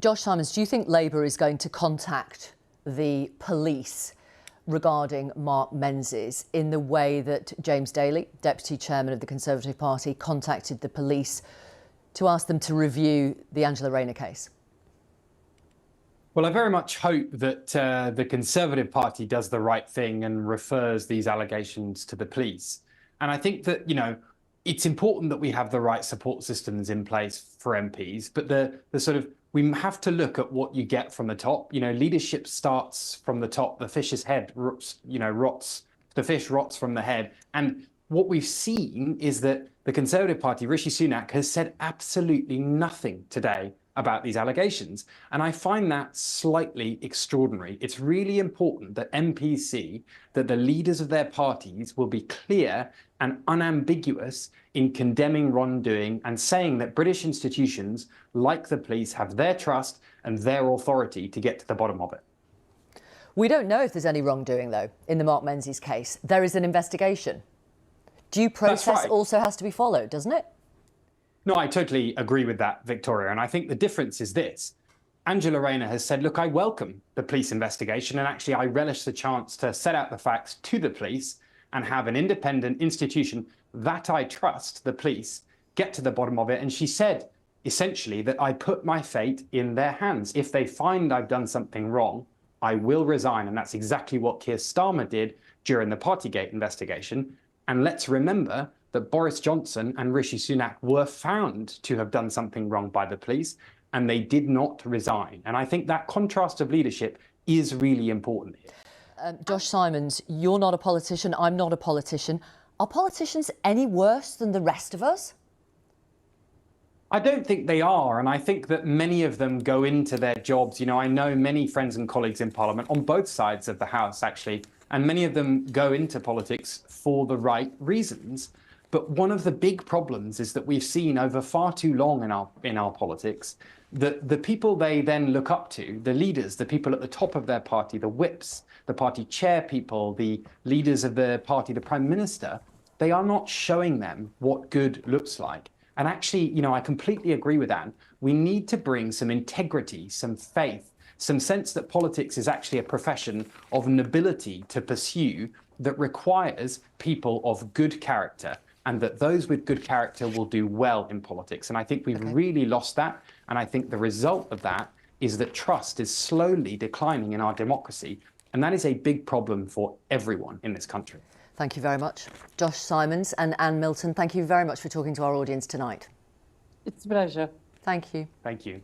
Josh Simons, do you think Labour is going to contact the police regarding Mark Menzies in the way that James Daly, Deputy Chairman of the Conservative Party, contacted the police to ask them to review the Angela Rayner case? Well, I very much hope that the Conservative Party does the right thing and refers these allegations to the police. And I think that, it's important that we have the right support systems in place for MPs, but we have to look at what you get from the top. Leadership starts from the top. The fish's head rots. The fish rots from the head. And what we've seen is that the Conservative Party, Rishi Sunak, has said absolutely nothing today about these allegations. And I find that slightly extraordinary. It's really important that MPs see that the leaders of their parties will be clear and unambiguous in condemning wrongdoing and saying that British institutions like the police have their trust and their authority to get to the bottom of it. We don't know if there's any wrongdoing, though, in the Mark Menzies case. There is an investigation. Due process also has to be followed, doesn't it? No, I totally agree with that, Victoria. And I think the difference is this. Angela Rayner has said, look, I welcome the police investigation. And actually, I relish the chance to set out the facts to the police and have an independent institution that I trust, the police, get to the bottom of it. And she said, essentially, that I put my fate in their hands. If they find I've done something wrong, I will resign. And that's exactly what Keir Starmer did during the Partygate investigation. And let's remember that Boris Johnson and Rishi Sunak were found to have done something wrong by the police, and they did not resign. And I think that contrast of leadership is really important here. Josh Simons, you're not a politician, I'm not a politician. Are politicians any worse than the rest of us? I don't think they are, and I think that many of them go into their jobs. I know many friends and colleagues in Parliament, on both sides of the House, actually, and many of them go into politics for the right reasons. But one of the big problems is that we've seen over far too long in our politics that the people they then look up to, the leaders, the people at the top of their party, the whips, the party chair people, the leaders of the party, the Prime Minister, they are not showing them what good looks like. And actually, I completely agree with Anne. We need to bring some integrity, some faith, some sense that politics is actually a profession of nobility to pursue that requires people of good character, and that those with good character will do well in politics. And I think we've really lost that. And I think the result of that is that trust is slowly declining in our democracy. And that is a big problem for everyone in this country. Thank you very much. Josh Simons and Anne Milton, thank you very much for talking to our audience tonight. It's a pleasure. Thank you. Thank you.